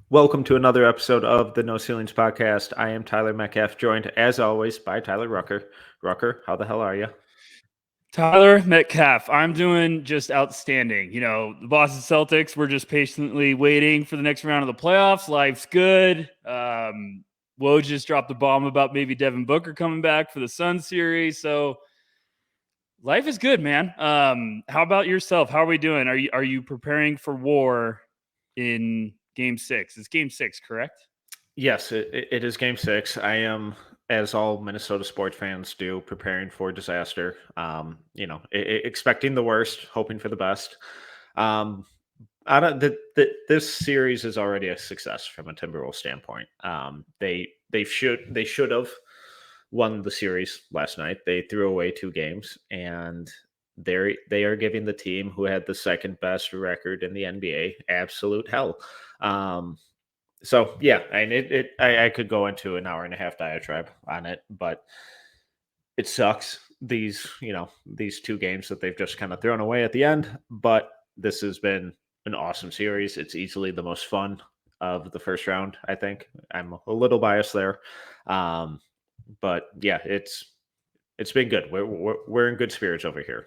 Welcome to another episode of the No Ceilings Podcast. I am Tyler Metcalf, joined as always by Tyler Rucker. Rucker, how the hell are you? Tyler Metcalf, I'm doing just outstanding. You know, the Boston Celtics, we're just patiently waiting for the next round of the playoffs. Life's good. Woj just dropped the bomb about maybe Devin Booker coming back for the Suns series. So life is good, man. How about yourself? How are we doing? Are you preparing for war in Game 6? It's Game 6, correct? Yes, it is Game 6. I am, as all Minnesota sports fans do, preparing for disaster. Expecting the worst, hoping for the best. This series is already a success from a Timberwolves standpoint. They should have won the series last night. They threw away 2 games, and they are giving the team who had the second best record in the NBA absolute hell. So yeah, and I could go into an hour and a half diatribe on it, but it sucks. These 2 games that they've just kind of thrown away at the end, but this has been an awesome series. It's easily the most fun of the first round, I think. I'm a little biased there. But yeah, it's been good. We're in good spirits over here.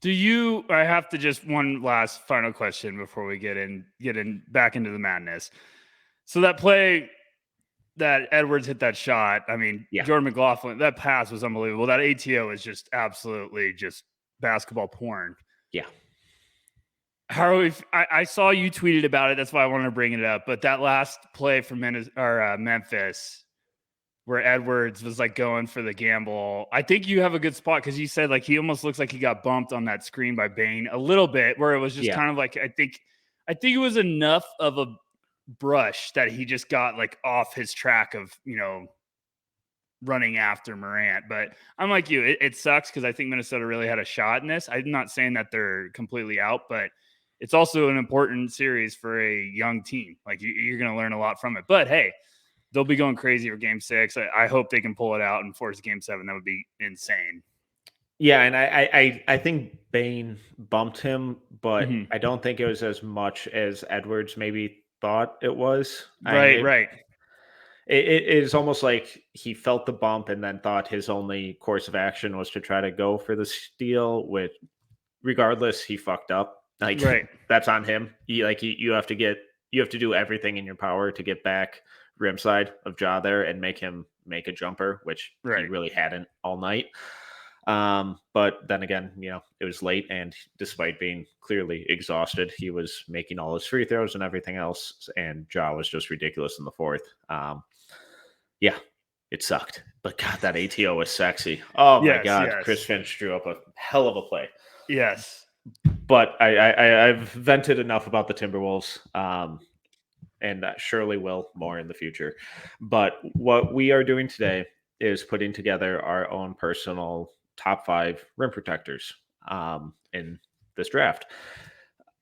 I have to just one last final question before we get in back into the madness. So that play that Edwards hit that shot, I mean, Yeah. Jordan McLaughlin, that pass was unbelievable. That ATO is just absolutely just basketball porn. Yeah. I saw you tweeted about it. That's why I wanted to bring it up. But that last play from Memphis, where Edwards was like going for the gamble, I think you have a good spot because you said like he almost looks like he got bumped on that screen by Bane a little bit, where it was just kind of like I think it was enough of a brush that he just got like off his track of running after Morant. But I'm like you, it sucks because I think Minnesota really had a shot in this. I'm not saying that they're completely out, but it's also an important series for a young team. Like you're going to learn a lot from it. But hey, they'll be going crazy for Game 6. I hope they can pull it out and force Game 7. That would be insane. Yeah, and I think Bane bumped him, but I don't think it was as much as Edwards maybe thought it was. Right. It is almost like he felt the bump and then thought his only course of action was to try to go for the steal, which regardless, he fucked up. Like that's on him. You have to do everything in your power to get back rim side of Ja there and make him make a jumper, which he really hadn't all night. But then again, it was late, and despite being clearly exhausted, he was making all his free throws and everything else, and Ja was just ridiculous in the fourth. Yeah, it sucked. But God, that ATO was sexy. Oh my God, yes. Chris Finch drew up a hell of a play. Yes. But I've vented enough about the Timberwolves, and surely will more in the future. But what we are doing today is putting together our own personal top 5 rim protectors in this draft.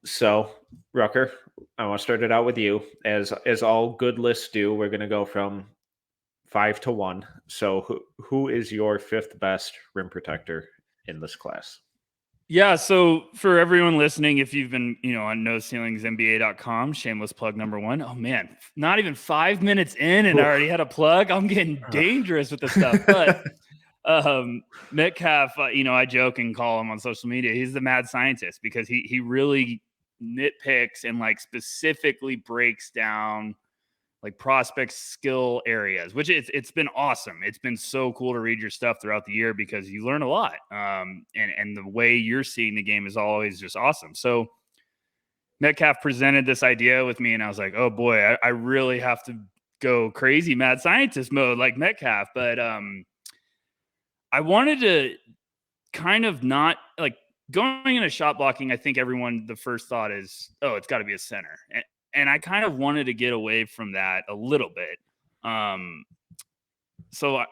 So, Rucker, I want to start it out with you. As all good lists do, we're going to go from 5 to 1. So, who is your 5th best rim protector in this class? Yeah, so for everyone listening, if you've been, on NoCeilingsNBA.com, shameless plug number 1. Oh man, not even 5 minutes in and I already had a plug. I'm getting dangerous with this stuff. But Metcalf, I joke and call him on social media. He's the mad scientist because he really nitpicks and like specifically breaks down like prospect skill areas, which it's been awesome. It's been so cool to read your stuff throughout the year because you learn a lot. And the way you're seeing the game is always just awesome. So Metcalf presented this idea with me and I was like, oh boy, I really have to go crazy mad scientist mode like Metcalf. But I wanted to kind of not like going into shot blocking. I think the first thought is, oh, it's got to be a center. And I kind of wanted to get away from that a little bit. So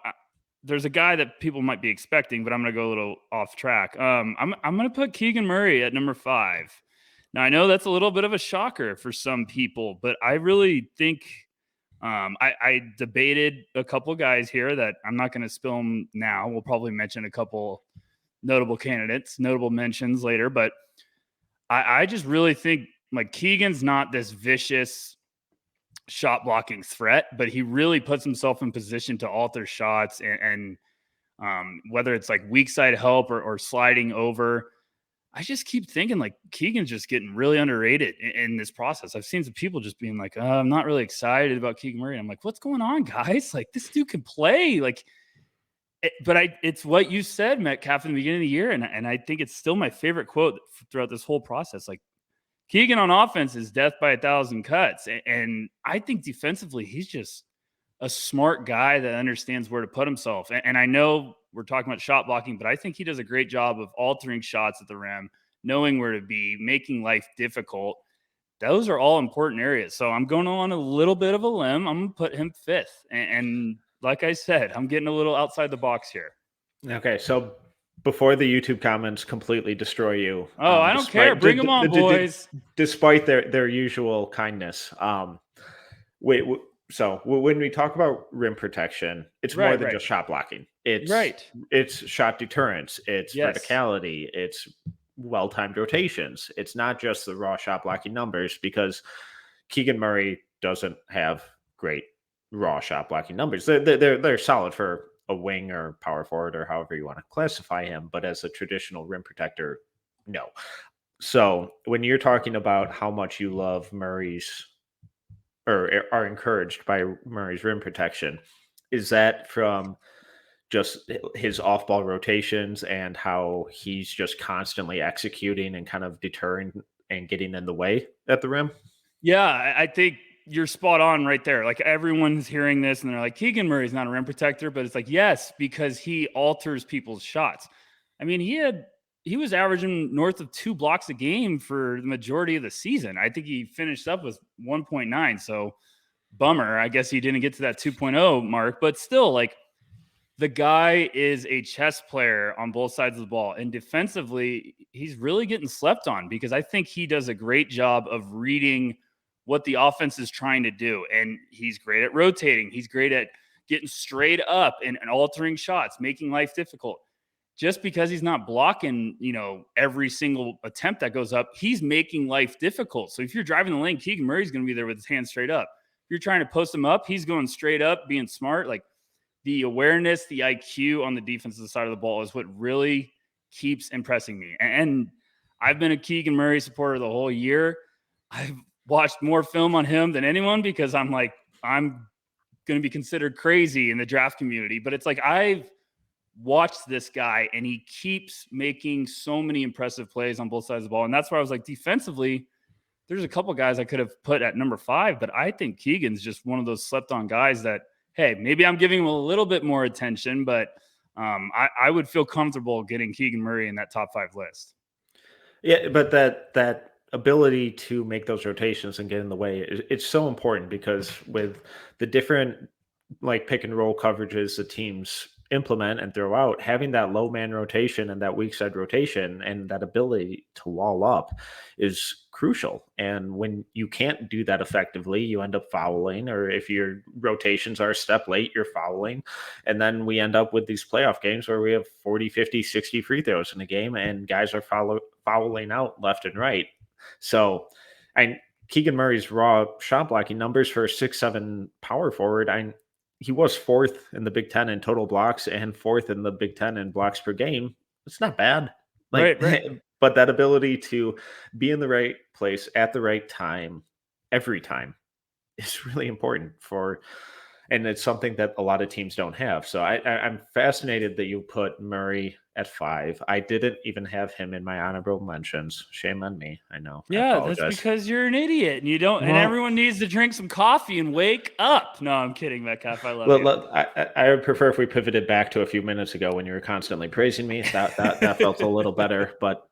there's a guy that people might be expecting, but I'm going to go a little off track. I'm going to put Keegan Murray at number 5. Now, I know that's a little bit of a shocker for some people, but I really think I debated a couple guys here that I'm not going to spill them now. We'll probably mention a couple notable candidates, notable mentions later, but I just really think like Keegan's not this vicious shot blocking threat, but he really puts himself in position to alter shots and whether it's like weak side help or sliding over. I just keep thinking like Keegan's just getting really underrated in this process. I've seen some people just being like, I'm not really excited about Keegan Murray. I'm like, what's going on, guys? Like this dude can play. Like, it's what you said, Metcalf, in the beginning of the year, and I think it's still my favorite quote throughout this whole process. Like Keegan on offense is death by 1,000 cuts, and I think defensively he's just a smart guy that understands where to put himself. And I know we're talking about shot blocking, but I think he does a great job of altering shots at the rim, knowing where to be, making life difficult. Those are all important areas. So I'm going on a little bit of a limb. I'm going to put him fifth. And like I said, I'm getting a little outside the box here. Okay, so before the YouTube comments completely destroy you. I don't care. Bring them on, boys. Despite their usual kindness. So when we talk about rim protection, it's more than just shot blocking. It's shot deterrence. It's verticality. It's well-timed rotations. It's not just the raw shot blocking numbers, because Keegan Murray doesn't have great raw shot blocking numbers. They're solid for a wing or power forward or however you want to classify him, but as a traditional rim protector, no. So when you're talking about how much you love Murray's or are encouraged by Murray's rim protection, is that from just his off-ball rotations and how he's just constantly executing and kind of deterring and getting in the way at the rim? Yeah, I think you're spot on right there. Like everyone's hearing this and they're like, Keegan Murray's not a rim protector, but it's like, yes, because he alters people's shots. I mean, he was averaging north of 2 blocks a game for the majority of the season. I think he finished up with 1.9. So bummer. I guess he didn't get to that 2.0 mark, but still, like, the guy is a chess player on both sides of the ball. And defensively, he's really getting slept on because I think he does a great job of reading what the offense is trying to do. And he's great at rotating. He's great at getting straight up and altering shots, making life difficult. Just because he's not blocking, every single attempt that goes up, he's making life difficult. So if you're driving the lane, Keegan Murray's going to be there with his hands straight up. If you're trying to post him up, he's going straight up, being smart. Like the awareness, the IQ on the defensive side of the ball is what really keeps impressing me. And I've been a Keegan Murray supporter the whole year. I've watched more film on him than anyone because I'm going to be considered crazy in the draft community. But it's like I've watched this guy and he keeps making so many impressive plays on both sides of the ball. And that's why I was like, defensively, there's a couple guys I could have put at number 5, but I think Keegan's just one of those slept on guys that, hey, maybe I'm giving him a little bit more attention, but I would feel comfortable getting Keegan Murray in that top 5 list. Yeah, but that ability to make those rotations and get in the way, it's so important because with the different like pick and roll coverages the teams implement and throw out, having that low man rotation and that weak side rotation and that ability to wall up is crucial. And when you can't do that effectively, you end up fouling, or if your rotations are a step late, you're fouling. And then we end up with these playoff games where we have 40, 50, 60 free throws in a game and guys are fouling out left and right. So, and Keegan Murray's raw shot blocking numbers for a 6'7" power forward, he was 4th in the Big Ten in total blocks and 4th in the Big Ten in blocks per game. It's not bad. Right. But that ability to be in the right place at the right time, every time, is really important and it's something that a lot of teams don't have. So I'm fascinated that you put Murray at 5. I didn't even have him in my honorable mentions. Shame on me. I know. Yeah, that's because you're an idiot and you don't. And everyone needs to drink some coffee and wake up. No, I'm kidding, Metcalf. I love you. I would prefer if we pivoted back to a few minutes ago when you were constantly praising me. That felt a little better, but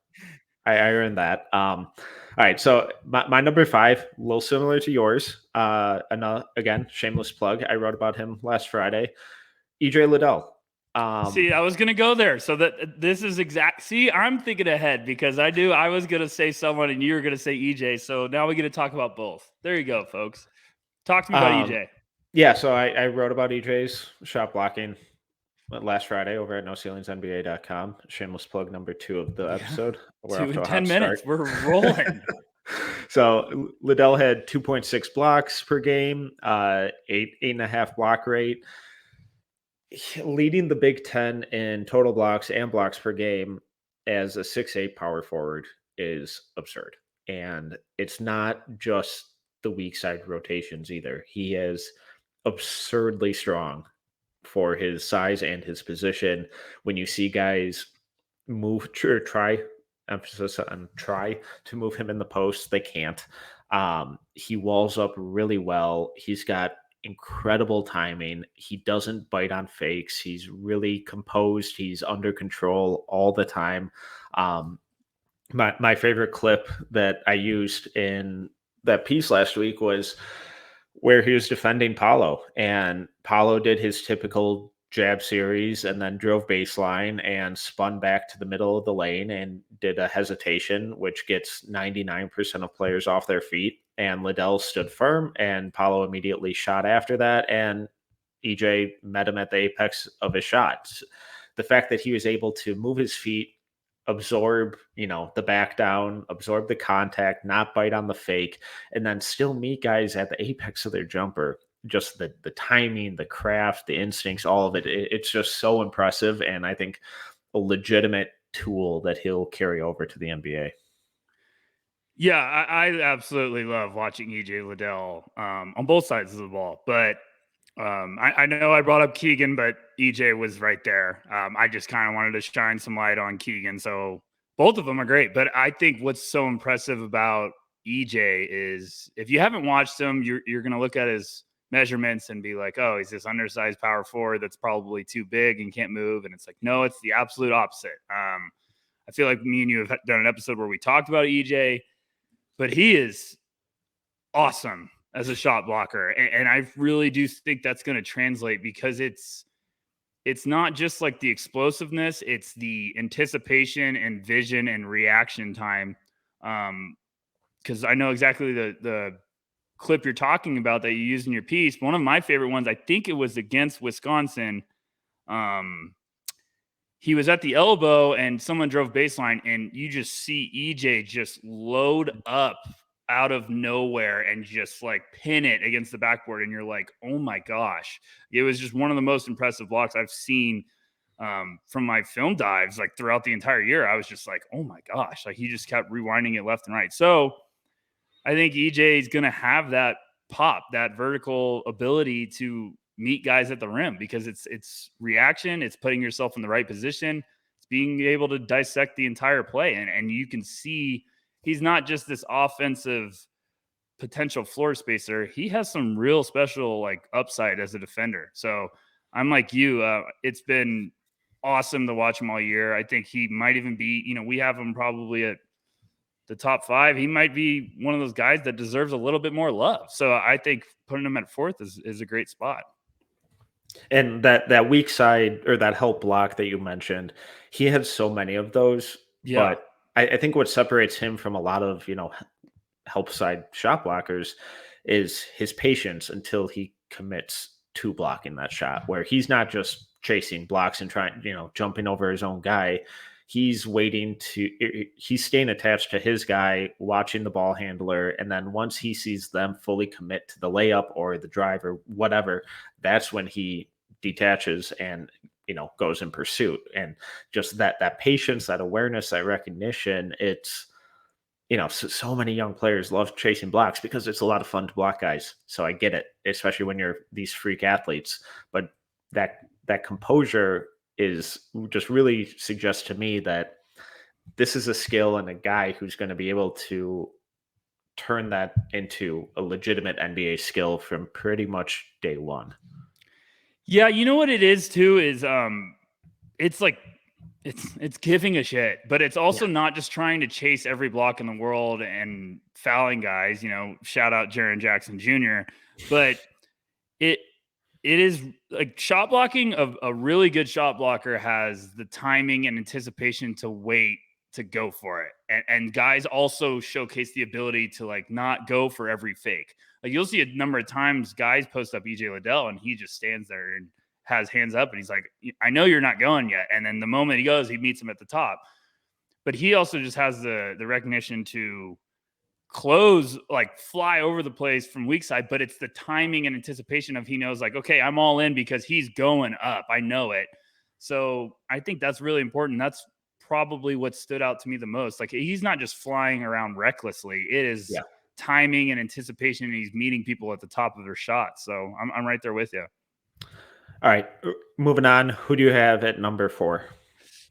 I earned that. All right, so my number 5, a little similar to yours. Again, shameless plug. I wrote about him last Friday. EJ Liddell. See, I was going to go there. So that this is exact. See, I'm thinking ahead because I was going to say someone and you were going to say EJ. So now we get to talk about both. There you go, folks. Talk to me about EJ. Yeah, so I wrote about EJ's shot blocking last Friday over at NoCeilingsNBA.com. Shameless plug number 2 of the episode. We're 2 off to in a 10 hot minutes. start. We're rolling. So Liddell had 2.6 blocks per game, 8.5 block rate, leading the Big Ten in total blocks and blocks per game as a 6'8" power forward is absurd. And it's not just the weak side rotations either. He is absurdly strong for his size and his position. When you see guys move or try, emphasis on try to move him in the post, they can't. He walls up really well. He's got incredible timing. He doesn't bite on fakes. He's really composed. He's under control all the time. My favorite clip that I used in that piece last week was where he was defending Paulo, and Paulo did his typical jab series and then drove baseline and spun back to the middle of the lane and did a hesitation, which gets 99% of players off their feet. And Liddell stood firm, and Paulo immediately shot after that, and EJ met him at the apex of his shots. The fact that he was able to move his feet, absorb, the back down, absorb the contact, not bite on the fake, and then still meet guys at the apex of their jumper. Just the timing, the craft, the instincts, all of it. It's just so impressive, and I think a legitimate tool that he'll carry over to the NBA. Yeah, I absolutely love watching EJ Liddell on both sides of the ball. But I know I brought up Keegan, but EJ was right there. I just kind of wanted to shine some light on Keegan. So both of them are great. But I think what's so impressive about EJ is if you haven't watched him, you're going to look at his measurements and be like, oh, he's this undersized power forward that's probably too big and can't move. And it's like, no, it's the absolute opposite. I feel like me and you have done an episode where we talked about EJ, but he is awesome as a shot blocker. And I really do think that's going to translate because it's not just like the explosiveness, it's the anticipation and vision and reaction time. Because I know exactly the clip you're talking about that you used in your piece. One of my favorite ones, I think it was against Wisconsin. He was at the elbow and someone drove baseline, and you just see EJ just load up out of nowhere and just like pin it against the backboard. And you're like, oh my gosh. It was just one of the most impressive blocks I've seen from my film dives, like throughout the entire year. I was just like, oh my gosh, like he just kept rewinding it left and right. So I think EJ is going to have that pop, that vertical ability to meet guys at the rim because it's reaction, it's putting yourself in the right position, it's being able to dissect the entire play. And you can see he's not just this offensive potential floor spacer. He has some real special like upside as a defender. So I'm like you, it's been awesome to watch him all year. I think he might even be, we have him probably at the top 5. He might be one of those guys that deserves a little bit more love. So I think putting him at 4th is a great spot. And that weak side or that help block that you mentioned, he had so many of those. Yeah. But I think what separates him from a lot of, help side shot blockers is his patience until he commits to blocking that shot, where he's not just chasing blocks and trying, jumping over his own guy. He's he's staying attached to his guy, watching the ball handler. And then once he sees them fully commit to the layup or the drive or whatever, that's when he detaches and, goes in pursuit. And just that patience, that awareness, that recognition, it's, so many young players love chasing blocks because it's a lot of fun to block guys. So I get it, especially when you're these freak athletes. But that composure is just really suggests to me that this is a skill and a guy who's going to be able to turn that into a legitimate NBA skill from pretty much day one. Yeah, you know what it is too is it's like it's giving a shit, but it's also not just trying to chase every block in the world and fouling guys, shout out Jaren Jackson Jr. But it is like shot blocking. A really good shot blocker has the timing and anticipation to wait to go for it. And guys also showcase the ability to like not go for every fake. Like you'll see a number of times guys post up EJ Liddell and he just stands there and has hands up and he's like, I know you're not going yet. And then the moment he goes, he meets him at the top. But he also just has the recognition to close, like fly over the place from weak side, but it's the timing and anticipation of he knows like, okay, I'm all in because he's going up. I know it. So I think that's really important. That's probably what stood out to me the most. Like he's not just flying around recklessly. It is timing and anticipation, and he's meeting people at the top of their shot. So I'm right there with you. All right, moving on. Who do you have at number 4?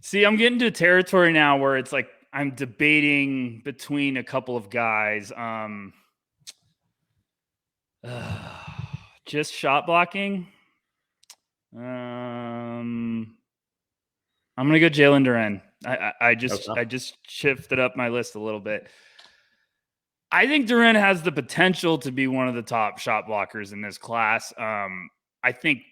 See, I'm getting to territory now where it's like I'm debating between a couple of guys. Just shot blocking. I'm gonna go Jalen Duren. I just shifted up my list a little bit. I think Duren has the potential to be one of the top shot blockers in this class. I think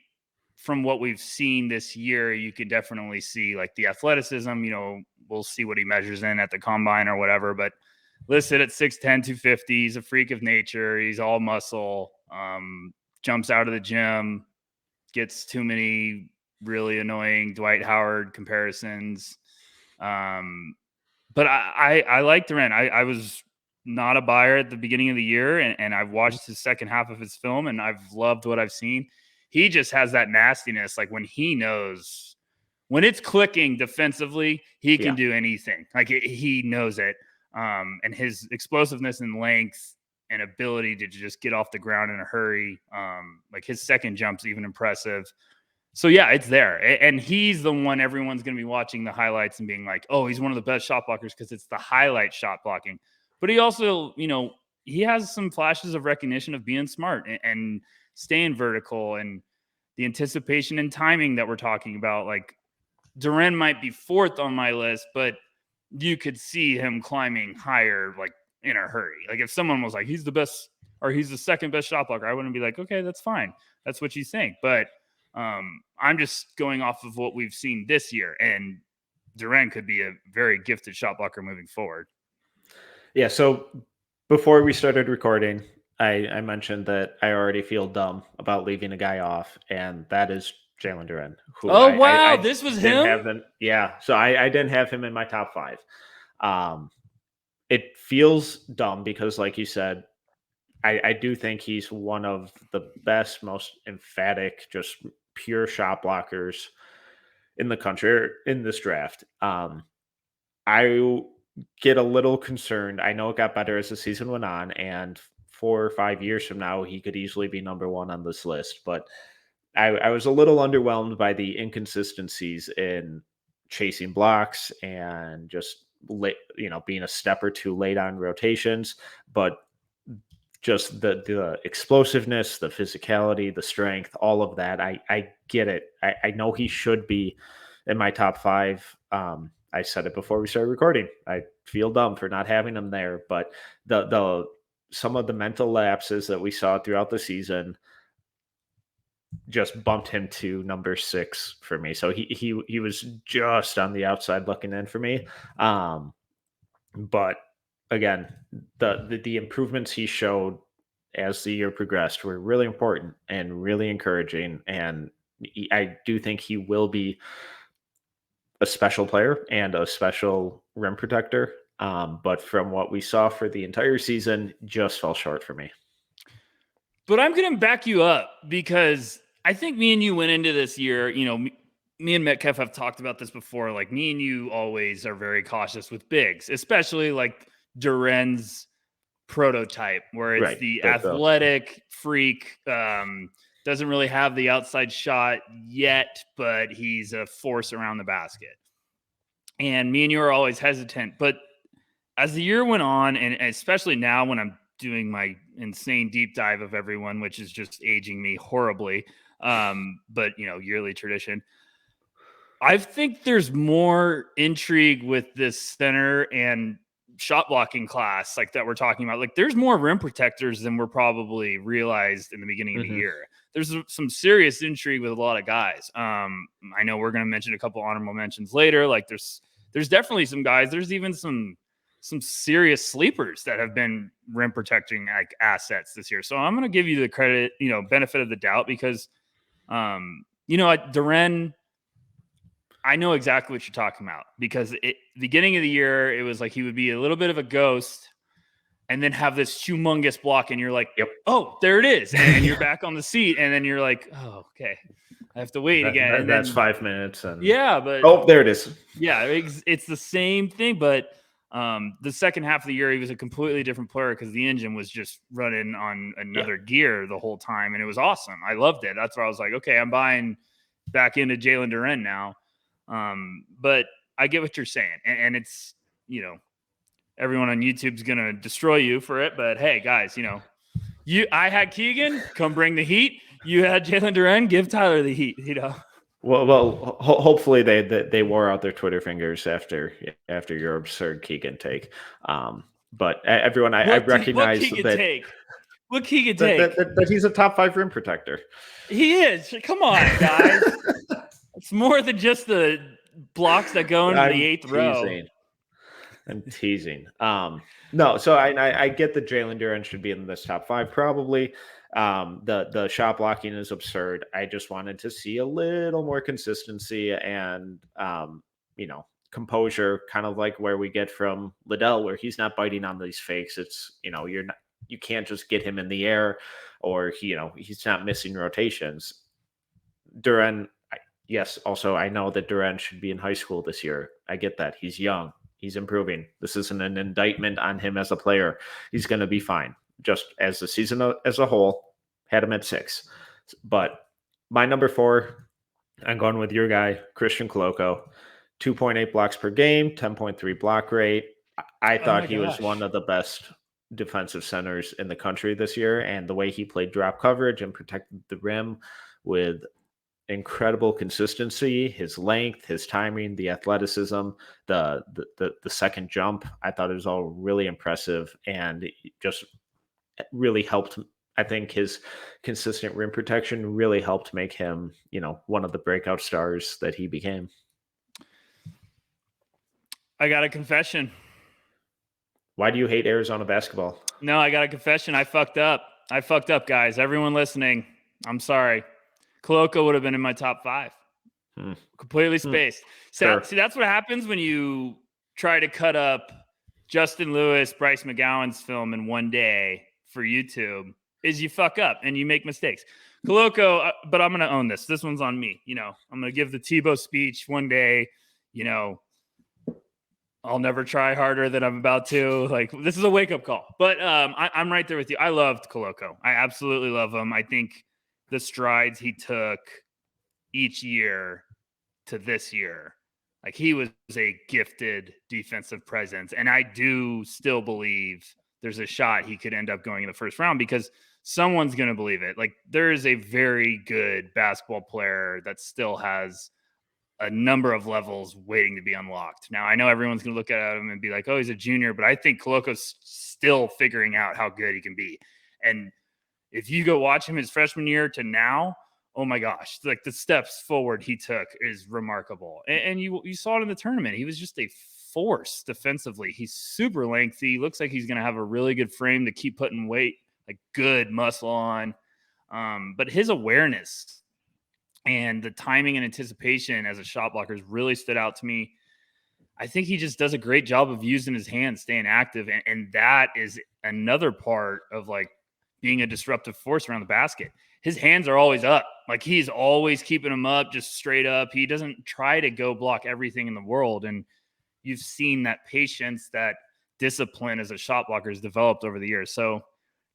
from what we've seen this year, you can definitely see like the athleticism. You know, we'll see what he measures in at the combine or whatever, but listed at 6'10", 250. He's a freak of nature. He's all muscle. Jumps out of the gym, gets too many really annoying Dwight Howard comparisons. But I like Duren. I was not a buyer at the beginning of the year, and I've watched the second half of his film, and I've loved what I've seen. He just has that nastiness. Like when he knows when it's clicking defensively, he can do anything. Like he knows it. And his explosiveness and length and ability to just get off the ground in a hurry. Like his second jump's even impressive. So yeah, it's there. And he's the one everyone's going to be watching the highlights and being like, oh, he's one of the best shot blockers because it's the highlight shot blocking. But he also, you know, he has some flashes of recognition of being smart and staying vertical, and the anticipation and timing that we're talking about. Like Duren might be 4th on my list, but you could see him climbing higher, like in a hurry. Like if someone was like, he's the best or he's the second best shot blocker, I wouldn't be like, okay, that's fine. That's what you think. But I'm just going off of what we've seen this year, and Duren could be a very gifted shot blocker moving forward. Yeah. So before we started recording, I mentioned that I already feel dumb about leaving a guy off, and that is Jalen Duren. Who wow, this was didn't him? have him. Yeah. So I didn't have him in my top 5. It feels dumb because, like you said, I do think he's one of the best, most emphatic, just pure shot blockers in the country in this draft. I get a little concerned. I know it got better as the season went on, and 4 or 5 years from now, he could easily be number 1 on this list. But I was a little underwhelmed by the inconsistencies in chasing blocks and just being a step or two late on rotations. But just the explosiveness, the physicality, the strength, all of that. I get it. I know he should be in my top 5. I said it before we started recording. I feel dumb for not having him there, but the some of the mental lapses that we saw throughout the season just bumped him to number 6 for me. So he was just on the outside looking in for me. But again, the improvements he showed as the year progressed were really important and really encouraging. And I do think he will be a special player and a special rim protector. But from what we saw for the entire season, just fell short for me. But I'm going to back you up because I think me and you went into this year, you know, me and Metcalf have talked about this before. Like me and you always are very cautious with bigs, especially like Duren's prototype, where it's the athletic freak, doesn't really have the outside shot yet, but he's a force around the basket. And me and you are always hesitant. But as the year went on, and especially now when I'm doing my insane deep dive of everyone, which is just aging me horribly, but you know, yearly tradition, I think there's more intrigue with this center, and shot blocking class like that we're talking about. Like there's more rim protectors than we're probably realized in the beginning of the year. There's some serious intrigue with a lot of guys. I know we're going to mention a couple honorable mentions later. Like there's definitely some guys. There's even some serious sleepers that have been rim protecting like assets this year. So I'm going to give you the credit, benefit of the doubt because, at Duren, I know exactly what you're talking about because beginning of the year, it was like he would be a little bit of a ghost and then have this humongous block and you're like, yep. Oh, there it is. And you're back on the seat. And then you're like, oh, okay, I have to wait again. That's 5 minutes. And yeah, but oh, there it is. Yeah, it's the same thing. But the second half of the year, he was a completely different player because the engine was just running on another gear the whole time. And it was awesome. I loved it. That's where I was like, okay, I'm buying back into Jalen Duren now. But I get what you're saying. And it's, everyone on YouTube's going to destroy you for it. But hey, guys, I had Keegan, come bring the heat. You had Jalen Duren, give Tyler the heat, Well, hopefully they wore out their Twitter fingers after your absurd Keegan take. But everyone, I recognize what Keegan take? That he's a top 5 rim protector. He is. Come on, guys. It's more than just the blocks that go into the 8th row. I'm teasing. No, so I get that Jalen Duren should be in this top 5 probably. The shot blocking is absurd. I just wanted to see a little more consistency and composure, kind of like where we get from Liddell, where he's not biting on these fakes. It's you can't just get him in the air, or he's not missing rotations. Duren, yes. Also, I know that Duren should be in high school this year. I get that. He's young. He's improving. This isn't an indictment on him as a player. He's going to be fine. Just as the season as a whole, had him at 6. But my number 4, I'm going with your guy, Christian Coloco. 2.8 blocks per game, 10.3 block rate. I thought he was one of the best defensive centers in the country this year, and the way he played drop coverage and protected the rim with incredible consistency, his length, his timing, the athleticism, the second jump, I thought it was all really impressive and just really helped. I think his consistent rim protection really helped make him, one of the breakout stars that he became. I got a confession. Why do you hate Arizona basketball? No, I got a confession. I fucked up, guys. Everyone listening, I'm sorry. Coloco would have been in my top 5. Completely spaced. So, See, that's what happens when you try to cut up Justin Lewis, Bryce McGowan's film in one day for YouTube, is you fuck up and you make mistakes. Coloco, but I'm going to own this. This one's on me. I'm going to give the Tebow speech one day. I'll never try harder than I'm about to. Like, this is a wake-up call. But I'm right there with you. I loved Coloco. I absolutely love him. I think the strides he took each year to this year, like he was a gifted defensive presence. And I do still believe there's a shot he could end up going in the first round because someone's going to believe it. Like there is a very good basketball player that still has a number of levels waiting to be unlocked. Now, I know everyone's going to look at him and be like, oh, he's a junior, but I think Coloco's still figuring out how good he can be. And if you go watch him his freshman year to now, oh my gosh, like the steps forward he took is remarkable. And you saw it in the tournament. He was just a force defensively. He's super lengthy. Looks like he's going to have a really good frame to keep putting weight, like good muscle on. But his awareness and the timing and anticipation as a shot blocker has really stood out to me. I think he just does a great job of using his hands, staying active. And that is another part of like being a disruptive force around the basket. His hands are always up. Like he's always keeping them up, just straight up. He doesn't try to go block everything in the world. And you've seen that patience, that discipline as a shot blocker has developed over the years. So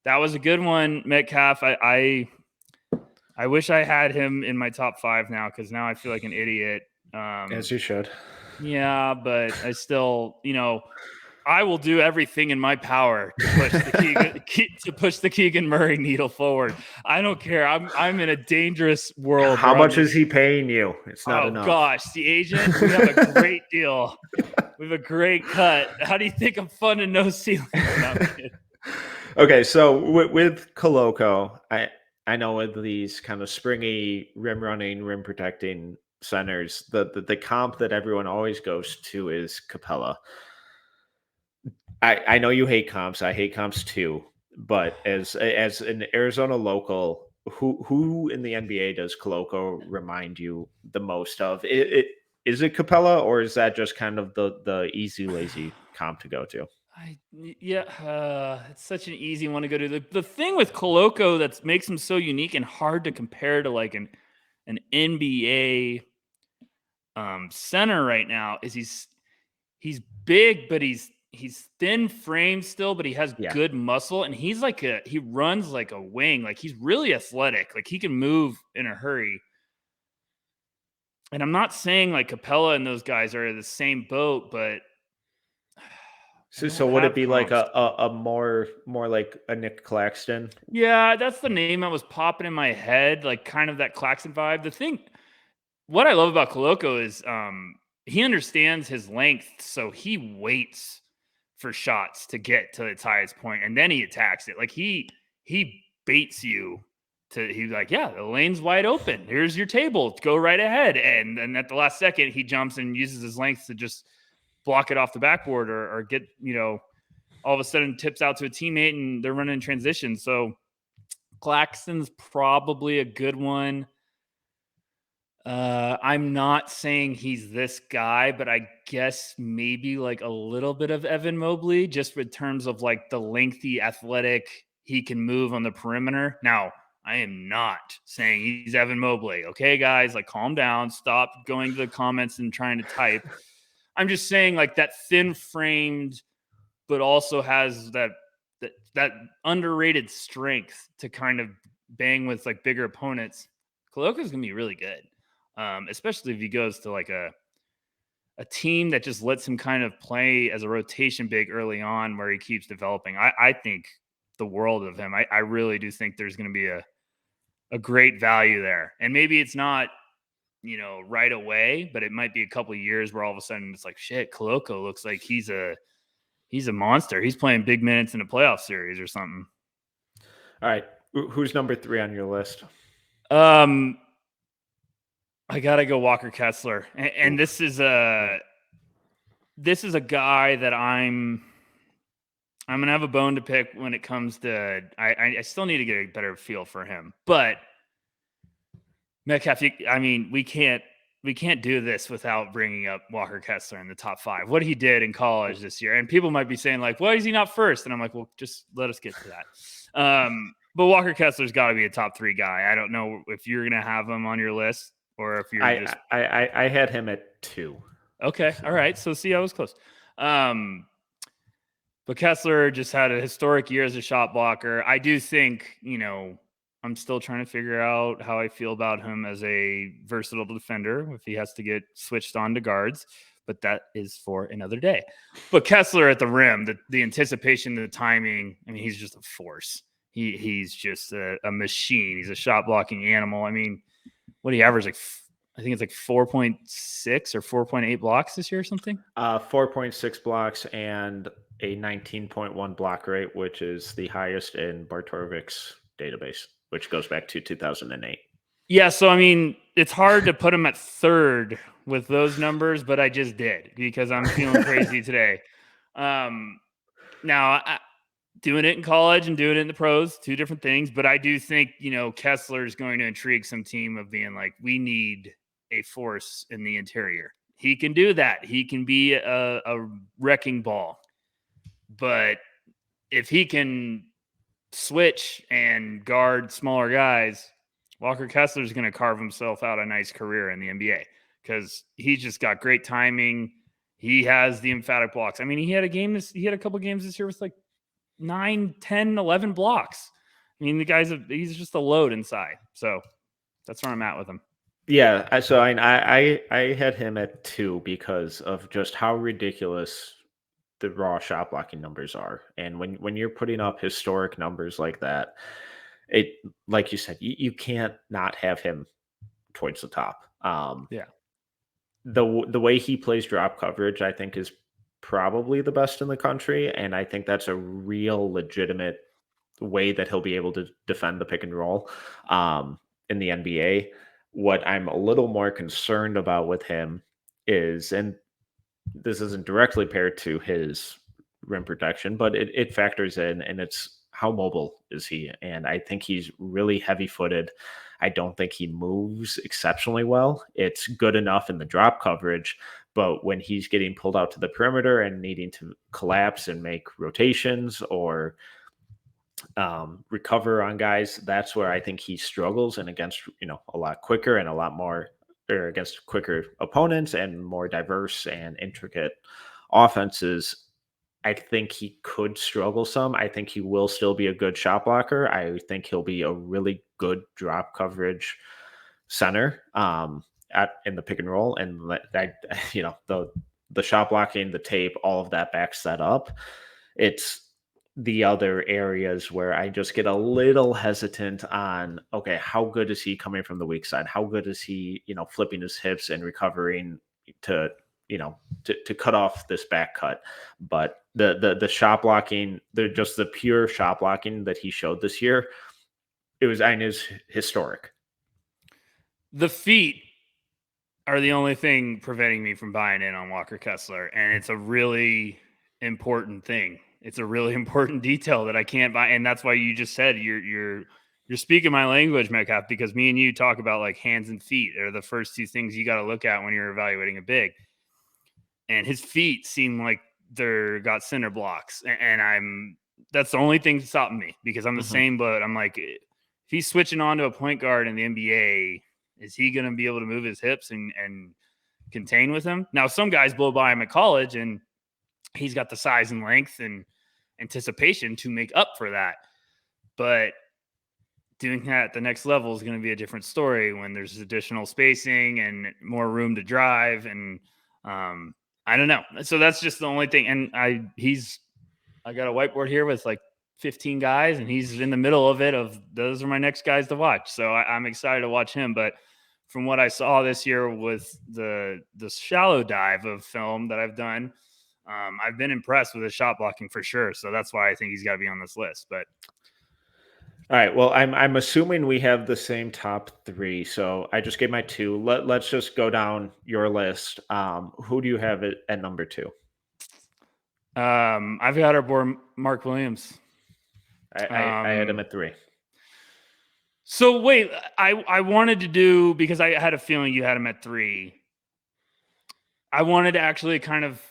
that was a good one, Metcalf. I wish I had him in my top 5 now, because now I feel like an idiot. As you should. Yeah, but I still, I will do everything in my power to push the Keegan Murray needle forward. I don't care. I'm in a dangerous world. How much is he paying you? It's not enough. Oh gosh, the agent, we have a great deal. We have a great cut. How do you think I'm fun and no ceiling? No, Okay, so with Coloco, I know with these kind of springy rim running, rim protecting centers, the comp that everyone always goes to is Capella. I know you hate comps. I hate comps too. But as an Arizona local, who in the NBA does Coloco remind you the most of? Is it Capella, or is that just kind of the easy lazy comp to go to? it's such an easy one to go to. The thing with Coloco that makes him so unique and hard to compare to like an NBA center right now is he's big, but he's thin frame still, but he has Yeah. good muscle, and he runs like a wing. Like he's really athletic. Like he can move in a hurry. And I'm not saying like Capella and those guys are the same boat, but So would it have be like comps. a more like a Nick Claxton? Yeah, that's the name that was popping in my head, like kind of that Claxton vibe. What I love about Coloco is he understands his length, so he waits for shots to get to its highest point, and then he attacks it. Like he baits you he's like, yeah, the lane's wide open. Here's your table. Go right ahead. And then at the last second, he jumps and uses his length to just block it off the backboard or get, all of a sudden tips out to a teammate and they're running in transition. So Claxton's probably a good one. I'm not saying he's this guy, but I guess maybe like a little bit of Evan Mobley, just in terms of like the lengthy, athletic, he can move on the perimeter. Now, I am not saying he's Evan Mobley. Okay, guys, like calm down, stop going to the comments and trying to type. I'm just saying like that thin framed, but also has that underrated strength to kind of bang with like bigger opponents. Coloco's gonna be really good. Especially if he goes to like a team that just lets him kind of play as a rotation big early on where he keeps developing. I think the world of him. I really do think there's going to be a great value there. And maybe it's not, right away, but it might be a couple of years where all of a sudden it's like, shit, Coloco looks like he's a monster. He's playing big minutes in a playoff series or something. All right. Who's number 3 on your list? I gotta go Walker Kessler, and this is a guy that I'm gonna have a bone to pick when it comes to. I still need to get a better feel for him, but Metcalf. We can't do this without bringing up Walker Kessler in the top 5. What he did in college this year, and people might be saying like, "Why is he not first?" And I'm like, "Well, just let us get to that." But Walker Kessler's got to be a top 3 guy. I don't know if you're gonna have him on your list. Or if you're I had him at 2. Okay. All right. So see, I was close. But Kessler just had a historic year as a shot blocker. I do think, I'm still trying to figure out how I feel about him as a versatile defender if he has to get switched on to guards, but that is for another day. But Kessler at the rim, the anticipation, the timing, he's just a force. He's just a machine. He's a shot blocking animal. What do you average? I think it's like 4.6 or 4.8 blocks this year or something. 4.6 blocks and a 19.1 block rate, which is the highest in Bartorovic's database, which goes back to 2008. Yeah, so it's hard to put him at 3rd with those numbers, but I just did because I'm feeling crazy today. Now, doing it in college and doing it in the pros, 2 different things. But I do think, Kessler is going to intrigue some team of being like, we need a force in the interior. He can do that. He can be a wrecking ball. But if he can switch and guard smaller guys, Walker Kessler is going to carve himself out a nice career in the NBA because he's just got great timing. He has the emphatic blocks. He had a couple games this year with like 9, 10, 11 blocks. He's just a load inside. So that's where I'm at with him. Yeah. So I had him at 2 because of just how ridiculous the raw shot blocking numbers are. And when you're putting up historic numbers like that, it, like you said, you can't not have him towards the top. Yeah. The way he plays drop coverage, I think, is probably the best in the country, and I think that's a real legitimate way that he'll be able to defend the pick and roll in the NBA. What I'm a little more concerned about with him is, and this isn't directly paired to his rim protection, but it factors in, and it's how mobile is he? And I think he's really heavy footed. I don't think he moves exceptionally well. It's good enough in the drop coverage, but when he's getting pulled out to the perimeter and needing to collapse and make rotations or recover on guys, that's where I think he struggles. And against, a lot quicker and a lot more, or against quicker opponents and more diverse and intricate offenses, I think he could struggle some. I think he will still be a good shot blocker. I think he'll be a really good drop coverage center in the pick and roll. And the shot blocking, the tape, all of that backs that up. It's the other areas where I just get a little hesitant on, okay, how good is he coming from the weak side? How good is he, flipping his hips and recovering to, to cut off this back cut? But the shot blocking, the pure shot blocking that he showed this year, it was historic. The feet are the only thing preventing me from buying in on Walker Kessler, and it's a really important thing. It's a really important detail that I can't buy, and that's why you just said you're speaking my language, Metcalf, because me and you talk about like hands and feet are the first two things you got to look at when you're evaluating a big. And his feet seem like they're got center blocks, and that's the only thing stopping me because I'm the same boat. I'm like, if he's switching on to a point guard in the NBA, is he going to be able to move his hips and contain with him? Now, some guys blow by him at college, and he's got the size and length and anticipation to make up for that. But doing that at the next level is going to be a different story when there's additional spacing and more room to drive. And I don't know. So that's just the only thing. And I got a whiteboard here with like 15 guys, and he's in the middle of it. Of those are my next guys to watch. So I'm excited to watch him. But from what I saw this year with the shallow dive of film that I've done, I've been impressed with his shot blocking for sure. So that's why I think he's got to be on this list. But all right, well, I'm assuming we have the same top three. So I just gave my two. Let's just go down your list. Who do you have at number two? I've got our boy Mark Williams. I had him at 3. So wait, I wanted to do, because I had a feeling you had him at 3. I wanted to actually kind of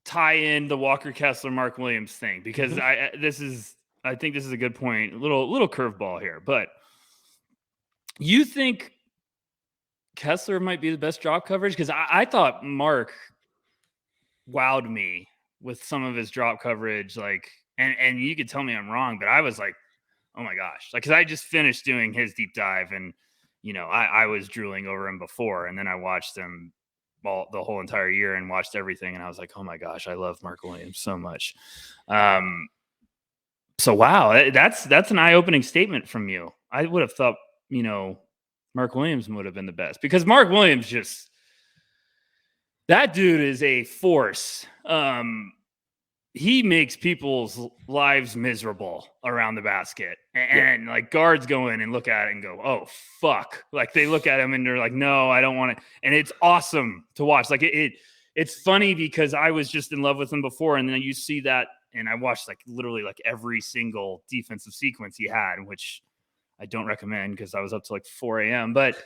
tie in the Walker Kessler Mark Williams thing, because I think this is a good point. A little curveball here, but you think Kessler might be the best drop coverage? Because I thought Mark wowed me with some of his drop coverage, like, and you could tell me I'm wrong, but I was like, oh my gosh, like, because I just finished doing his deep dive, and I was drooling over him before, and then I watched him the whole entire year and watched everything, and I was like, oh my gosh, I love Mark Williams so much. So wow, that's an eye-opening statement from you. I would have thought, Mark Williams would have been the best, because Mark Williams that dude is a force. He makes people's lives miserable around the basket, and like guards go in and look at it and go, oh fuck. Like they look at him and they're like, no, I don't want it. And it's awesome to watch. Like it's funny because I was just in love with him before. And then you see that, and I watched like literally like every single defensive sequence he had, which I don't recommend because I was up to like 4 a.m. But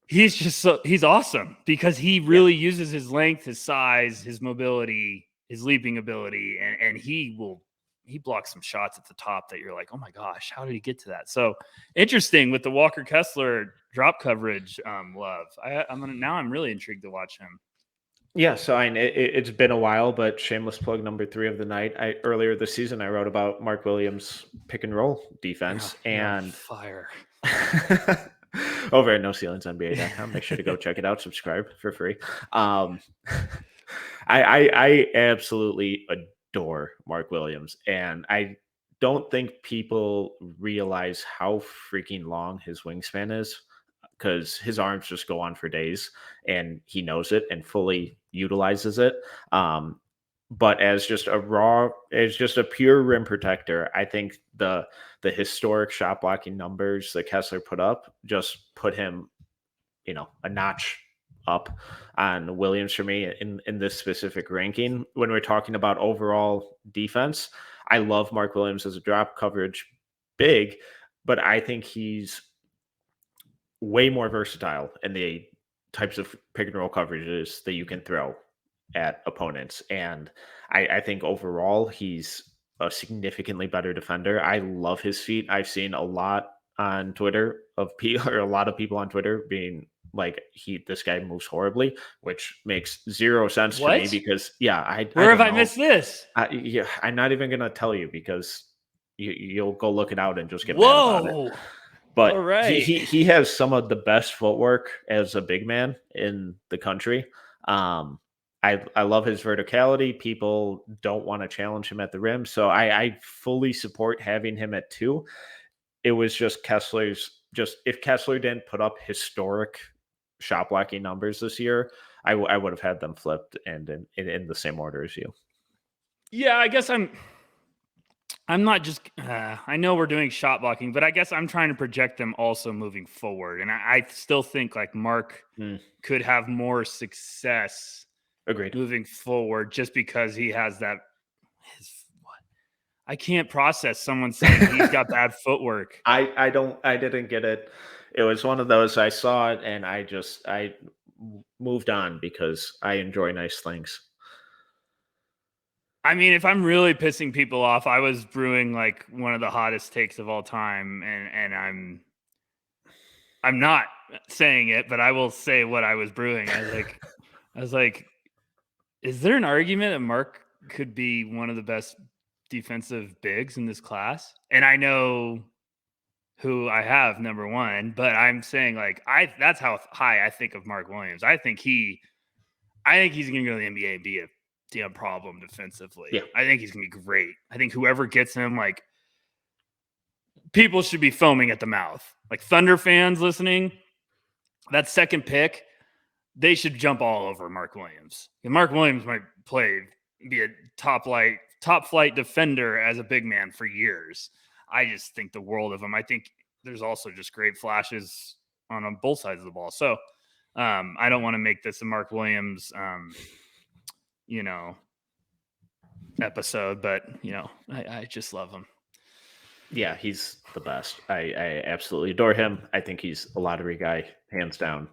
he's awesome because he really uses his length, his size, his mobility, his leaping ability, and he blocks some shots at the top that you're like, oh my gosh, how did he get to that? So interesting with the Walker Kessler drop coverage love. I'm really intrigued to watch him. Yeah, so it's been a while, but shameless plug number 3 of the night. Earlier this season, I wrote about Mark Williams' pick and roll defense, and fire over at NoCeilingsNBA.com. Make sure to go check it out. Subscribe for free. I absolutely adore Mark Williams, and I don't think people realize how freaking long his wingspan is because his arms just go on for days, and he knows it and fully utilizes it. But as just a pure rim protector, I think the historic shot blocking numbers that Kessler put up just put him, a notch up on Williams for me in this specific ranking. When we're talking about overall defense, I love Mark Williams as a drop coverage big, but I think he's way more versatile in the types of pick and roll coverages that you can throw at opponents. And I think overall he's a significantly better defender. I love his feet. I've seen a lot on Twitter of people, or a lot of people on Twitter being like, this guy moves horribly, which makes zero sense to me because where have don't I know. missed this? I'm not even gonna tell you because you'll go look it out and just get mad about it. But all right. he has some of the best footwork as a big man in the country. I love his verticality. People don't want to challenge him at the rim, so I fully support having him at 2. It was just if Kessler didn't put up historic shot blocking numbers this year, I would have had them flipped and in the same order as you. Yeah, I guess I'm not just. I know we're doing shot blocking, but I guess I'm trying to project them also moving forward, and I still think like Mark could have more success. Agreed. Moving forward, just because he has that. I can't process someone saying he's got bad footwork. I didn't get it. It was one of those, I saw it and I moved on because I enjoy nice things. I mean, if I'm really pissing people off, I was brewing like one of the hottest takes of all time, and I'm not saying it, but I will say what I was brewing. I was like, is there an argument that Mark could be one of the best defensive bigs in this class? And I know who I have number 1, but I'm saying like that's how high I think of Mark Williams. I think he's going to go to the NBA and be a damn problem defensively. Yeah. I think he's going to be great. I think whoever gets him, like, people should be foaming at the mouth. Like Thunder fans listening, that second pick, they should jump all over Mark Williams. And Mark Williams might be a top flight defender as a big man for years. I just think the world of him. I think there's also just great flashes on both sides of the ball. So I don't want to make this a Mark Williams, episode, but I just love him. Yeah, he's the best. I absolutely adore him. I think he's a lottery guy, hands down.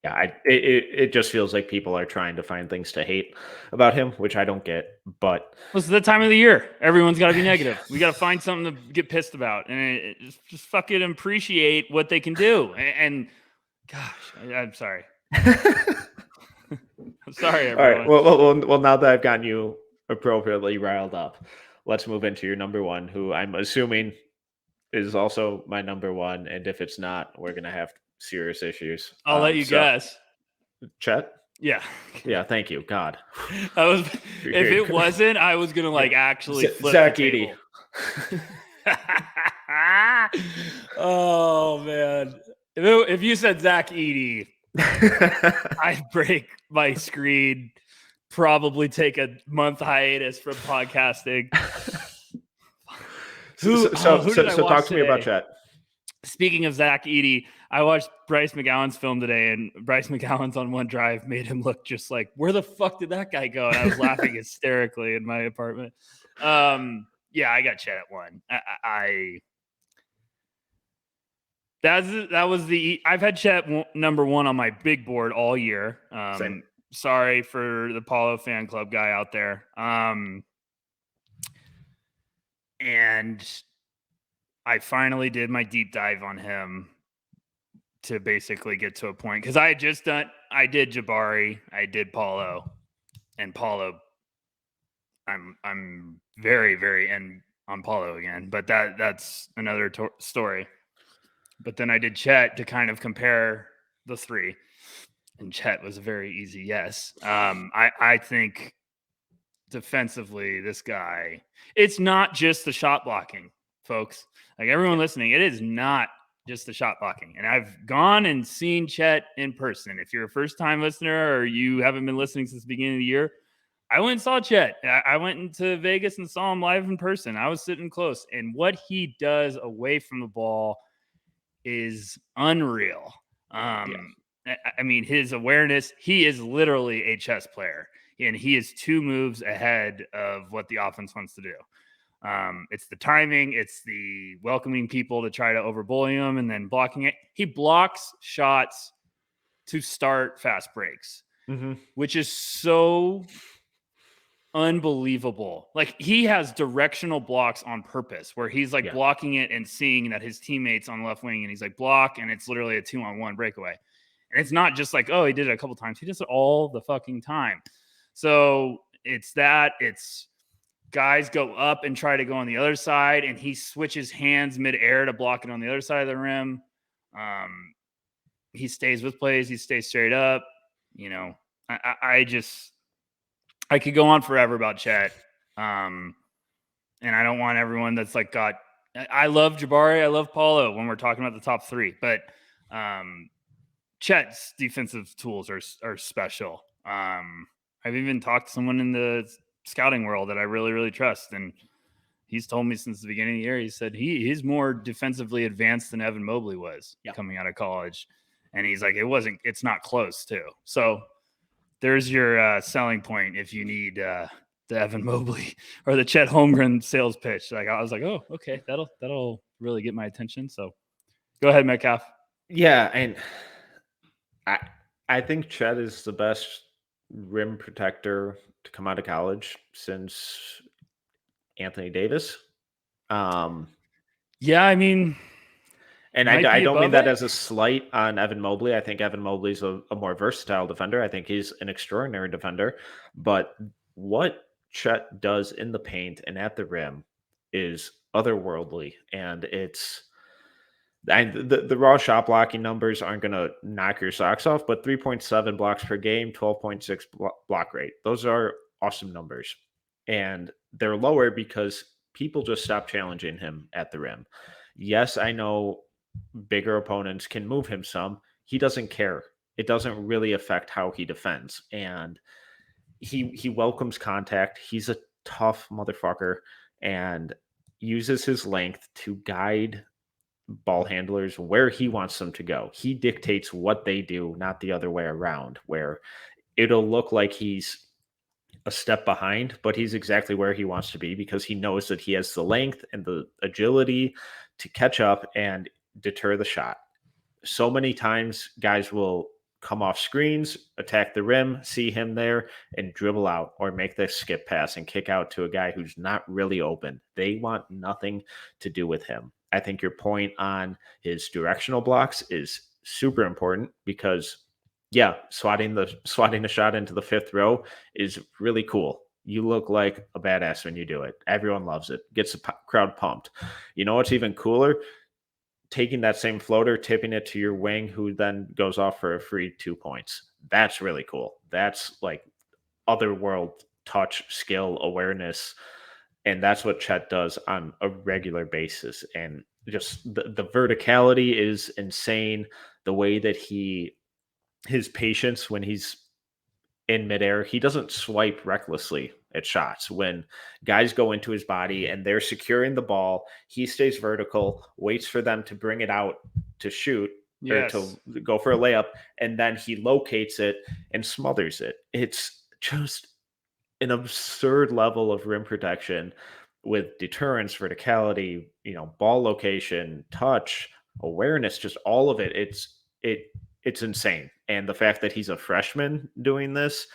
It just feels like people are trying to find things to hate about him, which I don't get. But it's the time of the year. Everyone's got to be negative. We got to find something to get pissed about, and just fucking appreciate what they can do. And gosh, I'm sorry. I'm sorry, everyone. All right. Well, now that I've gotten you appropriately riled up, let's move into your number 1, who I'm assuming is also my number 1. And if it's not, we're gonna have serious issues. I'll let you guess. Chet? Yeah. Yeah, thank you. God. If it wasn't, I was gonna actually flip Zach the table. Oh man. If you said Zach Edey, I'd break my screen, probably take a month hiatus from podcasting. So talk to me about Chet. Speaking of Zach Edey, I watched Bryce McGowan's film today, and Bryce McGowan's on one drive made him look just like, where the fuck did that guy go? And I was laughing hysterically in my apartment. Yeah, I got Chet at 1. I've had Chet number 1 on my big board all year. Same. Sorry for the Paulo fan club guy out there. And I finally did my deep dive on him to basically get to a point, because I did Jabari, I did Paulo, and Paulo, I'm very, very in on Paulo again, but that's another story. But then I did Chet to kind of compare the 3, and Chet was a very easy yes. I think defensively, this guy, it's not just the shot blocking, folks. Like everyone listening, it is not just the shot blocking. And I've gone and seen Chet in person. If you're a first-time listener or you haven't been listening since the beginning of the year, I went and saw Chet. I went into Vegas and saw him live in person. I was sitting close. And what he does away from the ball is unreal. I mean, his awareness, he is literally a chess player. And he is 2 moves ahead of what the offense wants to do. It's the timing. It's the welcoming people to try to overbully him and then blocking it. He blocks shots to start fast breaks, which is so unbelievable. Like, he has directional blocks on purpose where he's like blocking it and seeing that his teammates on the left wing, and he's like block, and it's literally a 2-on-1 breakaway. And it's not just like, oh, he did it a couple times. He does it all the fucking time. So it's guys go up and try to go on the other side, and he switches hands midair to block it on the other side of the rim. He stays with plays. He stays straight up. You know, I could go on forever about Chet. And I don't want everyone that's like I love Jabari. I love Paulo when we're talking about the top 3, but Chet's defensive tools are special. I've even talked to someone in the scouting world that I really, really trust. And he's told me since the beginning of the year, he said he's more defensively advanced than Evan Mobley was coming out of college. And he's like, it's not close too. So there's your selling point if you need the Evan Mobley or the Chet Holmgren sales pitch. Like, I was like, oh, okay, that'll really get my attention. So go ahead, Metcalf. Yeah, and I think Chet is the best rim protector to come out of college since Anthony Davis. Yeah, I mean, and I don't mean that as a slight on Evan Mobley. I think Evan Mobley's a more versatile defender. I think he's an extraordinary defender. But what Chet does in the paint and at the rim is otherworldly. And the raw shot blocking numbers aren't going to knock your socks off, but 3.7 blocks per game, 12.6 block rate. Those are awesome numbers. And they're lower because people just stop challenging him at the rim. Yes, I know bigger opponents can move him some. He doesn't care. It doesn't really affect how he defends. And he welcomes contact. He's a tough motherfucker and uses his length to guide ball handlers where he wants them to go. He dictates what they do, not the other way around, where it'll look like he's a step behind, but he's exactly where he wants to be because he knows that he has the length and the agility to catch up and deter the shot. So many times guys will come off screens, attack the rim, see him there, and dribble out or make the skip pass and kick out to a guy who's not really open. They want nothing to do with him. I think your point on his directional blocks is super important because, swatting a shot into the 5th row is really cool. You look like a badass when you do it. Everyone loves it. Gets the crowd pumped. You know what's even cooler? Taking that same floater, tipping it to your wing, who then goes off for a free 2 points. That's really cool. That's like otherworld touch, skill, awareness. And that's what Chet does on a regular basis. And just the verticality is insane. The way that his patience when he's in midair, he doesn't swipe recklessly at shots. When guys go into his body and they're securing the ball, he stays vertical, waits for them to bring it out to shoot or to go for a layup, and then he locates it and smothers it. It's just an absurd level of rim protection with deterrence, verticality, ball location, touch, awareness, just all of it. It's insane. And the fact that he's a freshman doing this,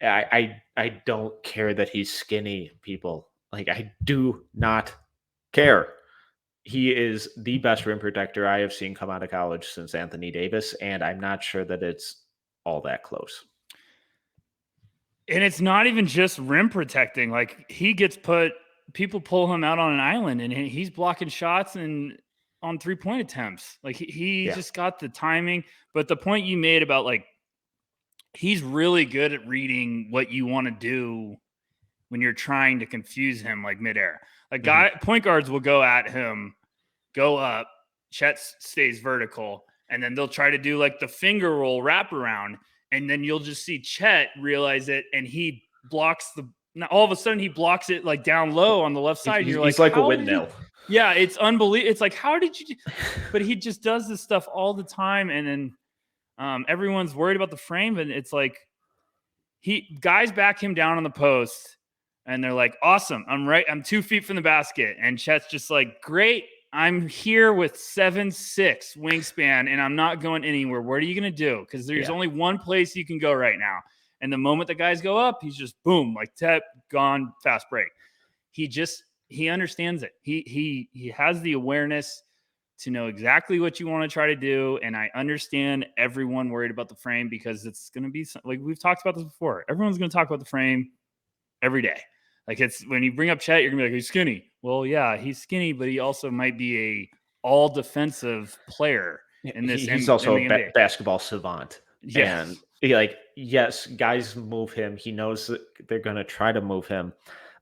I don't care that he's skinny, people. Like, I do not care. He is the best rim protector I have seen come out of college since Anthony Davis, and I'm not sure that it's all that close. And it's not even just rim protecting. Like, people pull him out on an island and he's blocking shots and on 3-point attempts. Like, he just got the timing. But the point you made about, like, he's really good at reading what you want to do when you're trying to confuse him, like midair. Point guards will go at him, go up, Chet stays vertical, and then they'll try to do like the finger roll wraparound, and then you'll just see Chet realize it, and he blocks all of a sudden he blocks it like down low on the left side. And you're He's like a windmill. Yeah, it's unbelievable. It's like, how did you? But he just does this stuff all the time, and then everyone's worried about the frame, and it's like guys back him down on the post, and they're like, awesome, I'm 2 feet from the basket, and Chet's just like, great, I'm here with 7'6" wingspan, and I'm not going anywhere. What are you gonna do? Because there's only one place you can go right now, and the moment the guys go up, he's just boom, like tap, gone, fast break. He understands it. He has the awareness to know exactly what you want to try to do. And I understand everyone worried about the frame, because it's going to be like, we've talked about this before. Everyone's going to talk about the frame every day. Like, it's when you bring up Chet, you're gonna be like, he's skinny. Well, yeah, he's skinny, but he also might be a all defensive player in this. He's also a basketball savant. Yes. And yes, guys move him. He knows that they're going to try to move him.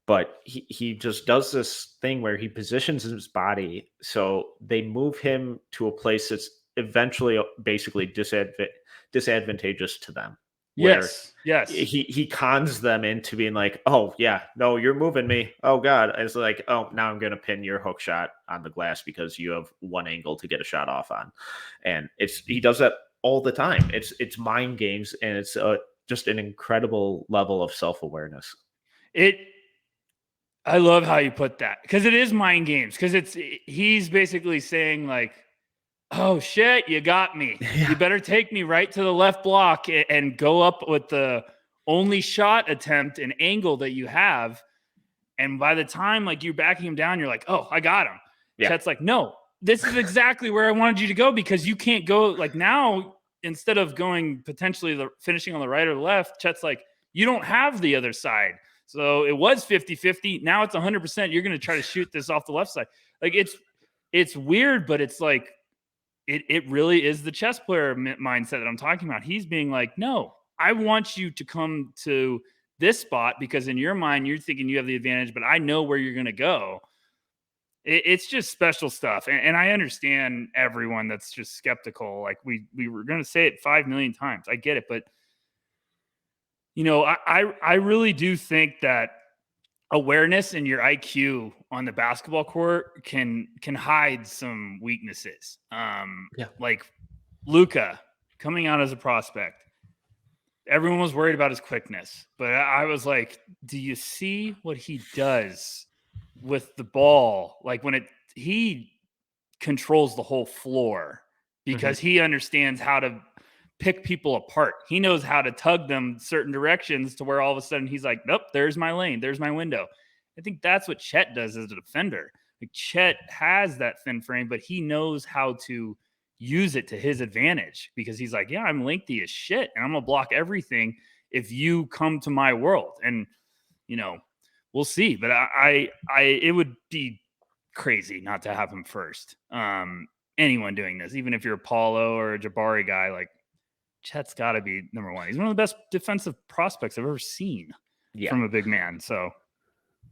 But he just does this thing where he positions his body so they move him to a place that's eventually basically disadvantageous to them. Yes. He cons them into being like, oh yeah, no, you're moving me. Oh God. It's like, oh, now I'm gonna pin your hook shot on the glass because you have one angle to get a shot off on. And he does that all the time. It's mind games, and it's just an incredible level of self-awareness. I love how you put that, because it is mind games, because he's basically saying like, oh shit, you got me. Yeah. You better take me right to the left block and go up with the only shot attempt and angle that you have. And by the time like you're backing him down, you're like, oh, I got him. Yeah. Chet's like, no, this is exactly where I wanted you to go, because you can't go like now, instead of going potentially finishing on the right or the left, Chet's like, you don't have the other side. So it was 50-50. Now it's 100%. You're going to try to shoot this off the left side. Like, it's weird, but it's like, it really is the chess player mindset that I'm talking about. He's being like, no, I want you to come to this spot, because in your mind, you're thinking you have the advantage, but I know where you're going to go. It's just special stuff. And I understand everyone that's just skeptical. Like, we were going to say it 5 million times. I get it. But you know, I really do think that awareness and your IQ on the basketball court can hide some weaknesses. Like Luka coming out as a prospect, everyone was worried about his quickness, but I was like, do you see what he does with the ball? Like he controls the whole floor, because he understands how to pick people apart. He knows how to tug them certain directions to where all of a sudden he's like, nope, there's my lane, there's my window. I think that's what Chet does as a defender. Like, Chet has that thin frame, but he knows how to use it to his advantage, because he's like, yeah, I'm lengthy as shit, and I'm gonna block everything if you come to my world. And you know, we'll see. But I it would be crazy not to have him first. Anyone doing this, even if you're a Paulo or a Jabari guy, like, Chet's got to be number one. He's one of the best defensive prospects I've ever seen from a big man. So, all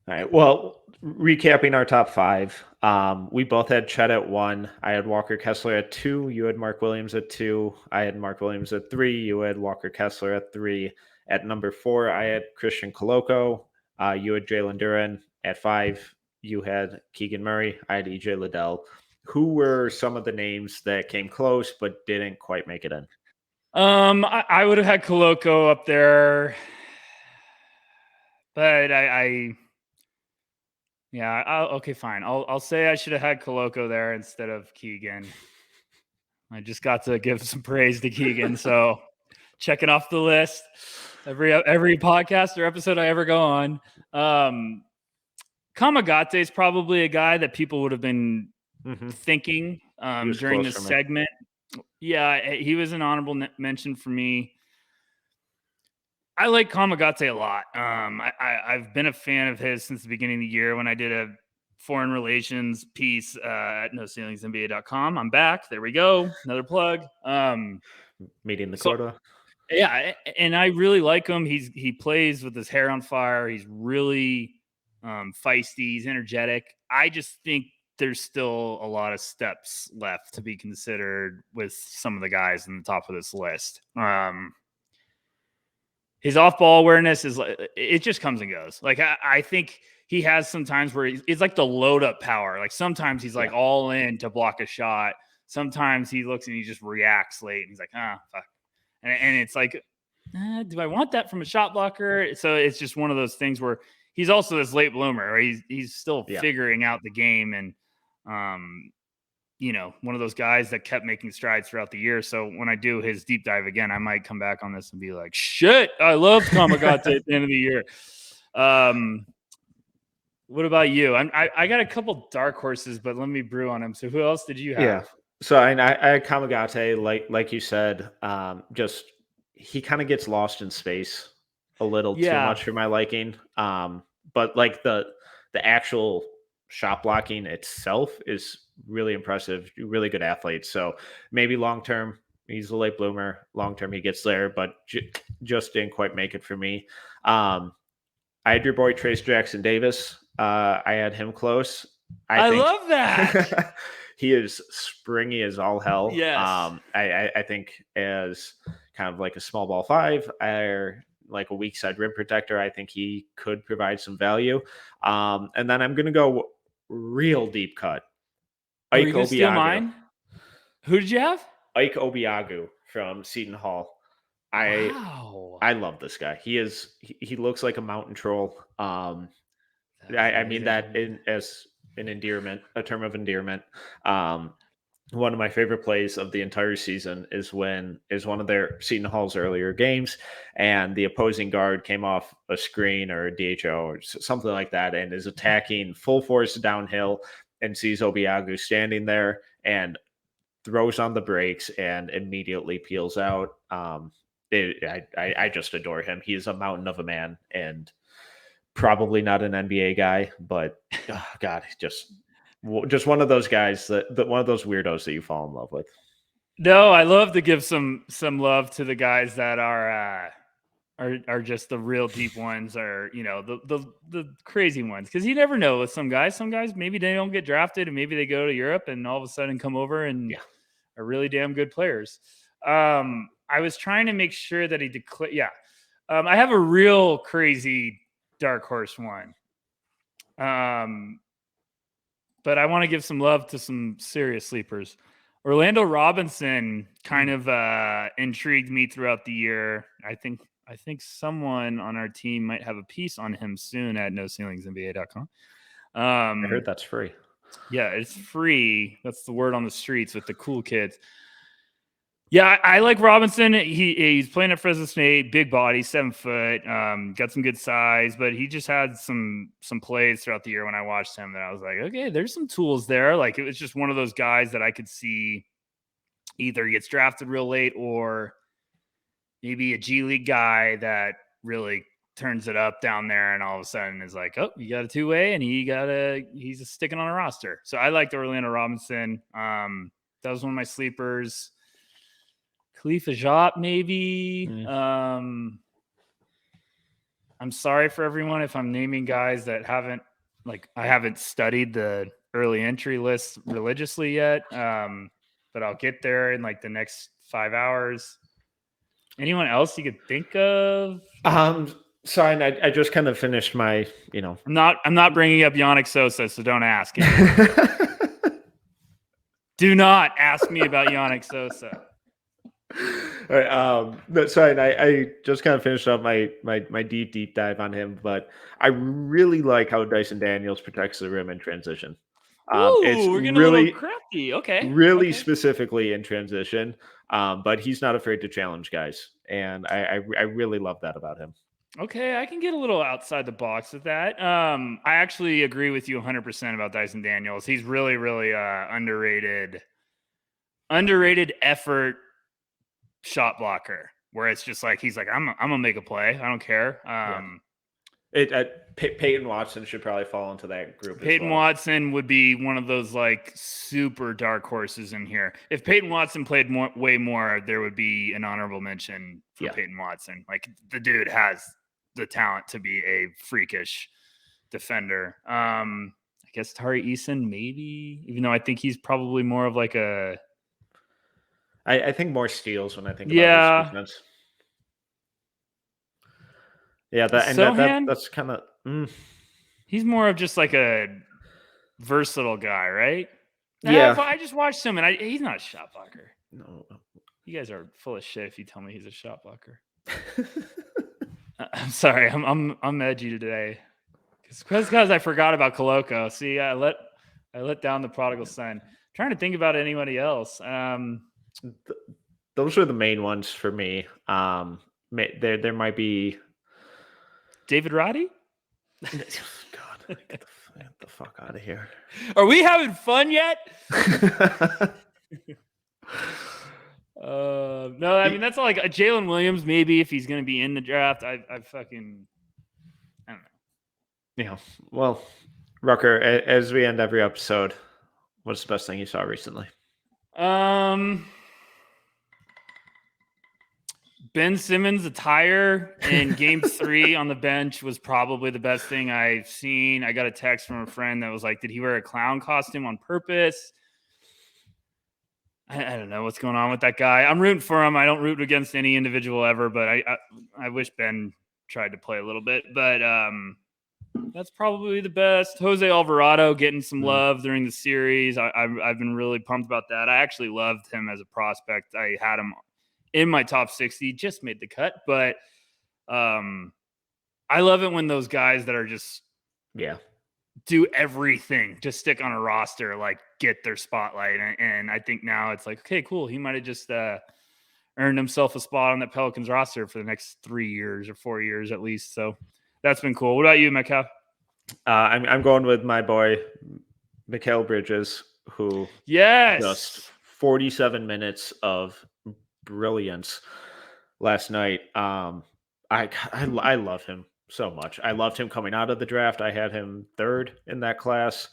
right. Well, recapping our top 5, we both had Chet at 1. I had Walker Kessler at 2. You had Mark Williams at 2. I had Mark Williams at 3. You had Walker Kessler at 3. At number 4, I had Christian Coloco. You had Jalen Duren at 5. You had Keegan Murray. I had EJ Liddell. Who were some of the names that came close but didn't quite make it in? I would have had Coloco up there, but okay, fine. I'll say I should have had Coloco there instead of Keegan. I just got to give some praise to Keegan, so checking off the list every podcast or episode I ever go on. Kamagate is probably a guy that people would have been thinking during this segment. Yeah, he was an honorable mention for me. I like Kamagate a lot. I've been a fan of his since the beginning of the year when I did a foreign relations piece at NoCeilingsNBA.com. I'm back. There we go. Another plug. Meeting the quota. Yeah, and I really like him. He plays with his hair on fire. He's really feisty. He's energetic. I just think there's still a lot of steps left to be considered with some of the guys in the top of this list. His off-ball awareness is like, it just comes and goes. Like, I think he has some times where it's like the load-up power. Like, sometimes he's like all in to block a shot. Sometimes he looks and he just reacts late, and he's like, fuck. And it's like, do I want that from a shot blocker? So it's just one of those things where he's also this late bloomer. Or he's still figuring out the game, and one of those guys that kept making strides throughout the year. So when I do his deep dive again, I might come back on this and be like, shit, I love Kamagate at the end of the year. What about you? I got a couple dark horses, but let me brew on them. So who else did you have? Yeah. So I had Kamagate, like you said, just he kind of gets lost in space a little too much for my liking. But like the actual shot blocking itself is really impressive, really good athlete. So maybe long term he's a late bloomer. Long term he gets there, but just didn't quite make it for me. I had your boy Trace Jackson Davis. I had him close. I love that. He is springy as all hell. Yes. I think as kind of like a small ball 5 or like a weak side rim protector, I think he could provide some value. And then I'm going to go real deep cut. Ike Obiagu. Steal mine? Who did you have? Ike Obiagu from Seton Hall. I love this guy. He looks like a mountain troll. I mean that as an endearment, a term of endearment. One of my favorite plays of the entire season is one of their Seton Hall's earlier games, and the opposing guard came off a screen or a DHO or something like that, and is attacking full force downhill, and sees Obiagu standing there and throws on the brakes and immediately peels out. I just adore him. He is a mountain of a man, and probably not an NBA guy, but God, just one of those guys that one of those weirdos that you fall in love with. No, I love to give some love to the guys that are just the real deep ones, or the crazy ones, because you never know with some guys. Some guys maybe they don't get drafted, and maybe they go to Europe and all of a sudden come over and are really damn good players. I was trying to make sure that he declared. I have a real crazy dark horse one. But I want to give some love to some serious sleepers. Orlando Robinson kind of intrigued me throughout the year. I think someone on our team might have a piece on him soon at noceilingsnba.com. I heard that's free. Yeah, it's free. That's the word on the streets with the cool kids. Yeah, I like Robinson. He's playing at Fresno State, big body, 7 foot, got some good size, but he just had some plays throughout the year when I watched him that I was like, okay, there's some tools there. Like, it was just one of those guys that I could see either he gets drafted real late or maybe a G League guy that really turns it up down there and all of a sudden is like, oh, you got a 2-way and he's sticking on a roster. So I liked Orlando Robinson. That was one of my sleepers. Khalifa Diop, maybe. I'm sorry for everyone if I'm naming guys that I haven't studied the early entry list religiously yet. But I'll get there in like the next 5 hours. Anyone else you could think of? Sorry, I just kind of finished my, I'm not bringing up Yannick Sosa, so don't ask. Do not ask me about Yannick Sosa. All right, sorry, I just kind of finished up my deep dive on him, but I really like how Dyson Daniels protects the rim in transition. It's we're getting really a little crafty. Okay, really specifically in transition, but he's not afraid to challenge guys, and I really love that about him. Okay, I can get a little outside the box with that. I actually agree with you 100% about Dyson Daniels. He's really, really underrated effort shot blocker, where it's just like he's like, I'm gonna make a play. I don't care. Peyton Watson should probably fall into that group. Peyton Watson would be one of those like super dark horses in here. If Peyton Watson played way more, there would be an honorable mention for Peyton Watson. Like, the dude has the talent to be a freakish defender. I guess Tari Eason, maybe, even though I think he's probably more of like a. I think more steals when I think about his defense. Yeah, that's kind of. He's more of just like a versatile guy, right? Yeah. I just watched him, and he's not a shot blocker. No. You guys are full of shit if you tell me he's a shot blocker. I'm sorry, I'm edgy today. Because I forgot about Coloco. See, I let down the prodigal son. Trying to think about anybody else. Those are the main ones for me. There might be David Roddy. God, get the fuck out of here. Are we having fun yet? No, I mean that's like a Jalen Williams. Maybe if he's going to be in the draft, I don't know. Yeah. Well, Rucker, as we end every episode, what's the best thing you saw recently? Ben Simmons' attire in Game 3 on the bench was probably the best thing I've seen. I got a text from a friend that was like, "Did he wear a clown costume on purpose?" I don't know what's going on with that guy. I'm rooting for him. I don't root against any individual ever, but I wish Ben tried to play a little bit. But that's probably the best. Jose Alvarado getting some love during the series. I've been really pumped about that. I actually loved him as a prospect. I had him in my top 60, just made the cut. But I love it when those guys that are just do everything, just stick on a roster, like get their spotlight. And I think now it's like, okay, cool. He might have just earned himself a spot on that Pelicans roster for the next 3 years or 4 years at least. So that's been cool. What about you, Mikhail? I'm going with my boy, Mikhail Bridges, who just 47 minutes of brilliance last night. I love him so much. I loved him coming out of the draft. I had him third in that class.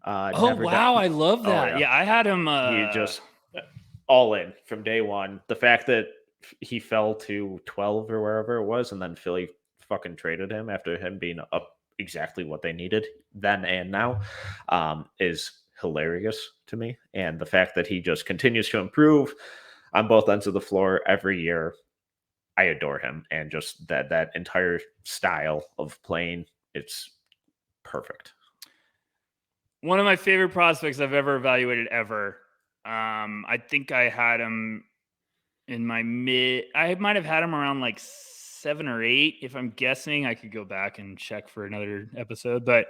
I love that. Yeah, I had him. He just all in from day one. The fact that he fell to 12 or wherever it was, and then Philly fucking traded him after him being up exactly what they needed then and now is hilarious to me. And the fact that he just continues to improve on both ends of the floor every year, I adore him. And just that entire style of playing, it's perfect. One of my favorite prospects I've ever evaluated ever. I think I had him in my I might have had him around like 7 or 8. If I'm guessing, I could go back and check for another episode. But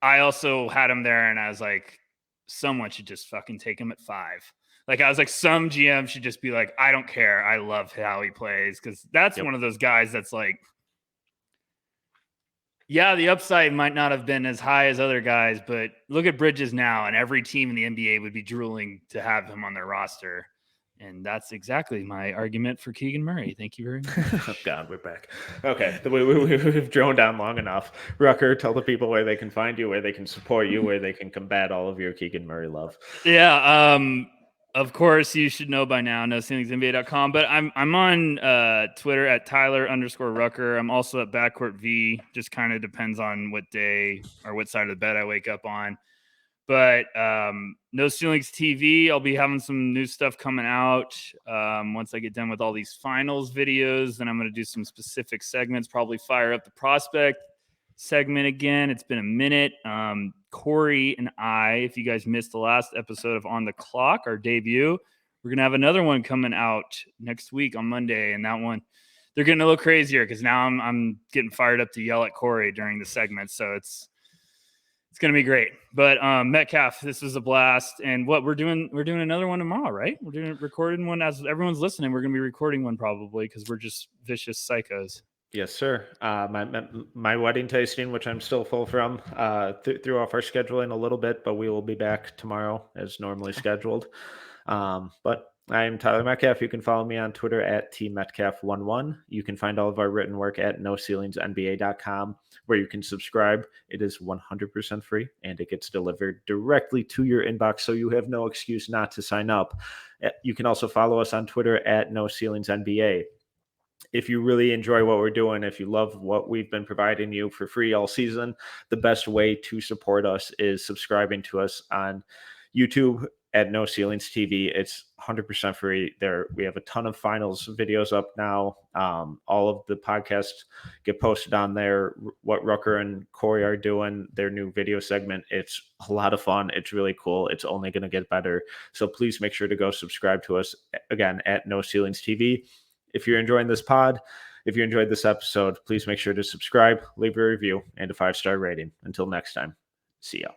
I also had him there, and I was like, someone should just fucking take him at 5. Like, I was like, some GM should just be like, I don't care. I love how he plays. Because that's one of those guys that's like, yeah, the upside might not have been as high as other guys, but look at Bridges now, and every team in the NBA would be drooling to have him on their roster. And that's exactly my argument for Keegan Murray. Thank you very much. Oh, God, we're back. Okay, we've droned on long enough. Rucker, tell the people where they can find you, where they can support you, where they can combat all of your Keegan Murray love. Yeah, of course, you should know by now, noceilingsnba.com. But I'm on Twitter at Tyler_Rucker. I'm also at Backcourt V. Just kind of depends on what day or what side of the bed I wake up on. But No Ceilings TV, I'll be having some new stuff coming out once I get done with all these finals videos. Then I'm going to do some specific segments, probably fire up the prospect segment again. It's been a minute. Corey and I, if you guys missed the last episode of On the Clock, our debut, we're going to have another one coming out next week on Monday. And that one, they're getting a little crazier because now I'm getting fired up to yell at Corey during the segment. So it's going to be great. But Metcalf, this was a blast. And what we're doing another one tomorrow, right? We're recording one as everyone's listening. We're going to be recording one probably because we're just vicious psychos. Yes, sir. My wedding tasting, which I'm still full from, threw off our scheduling a little bit, but we will be back tomorrow as normally scheduled. But I'm Tyler Metcalf. You can follow me on Twitter at tmetcalf11. You can find all of our written work at noceilingsnba.com, where you can subscribe. It is 100% free, and it gets delivered directly to your inbox, so you have no excuse not to sign up. You can also follow us on Twitter at noceilingsnba. if you really enjoy what we're doing, if you love what we've been providing you for free all season, the best way to support us is subscribing to us on YouTube at No Ceilings TV. It's 100% free. There, we have a ton of finals videos up now. All of the podcasts get posted on there. What Rucker and Corey are doing, their new video segment, it's a lot of fun. It's really cool. It's only going to get better. So please make sure to go subscribe to us again at No Ceilings TV. If you're enjoying this pod, if you enjoyed this episode, please make sure to subscribe, leave a review, and a 5-star rating. Until next time, see ya.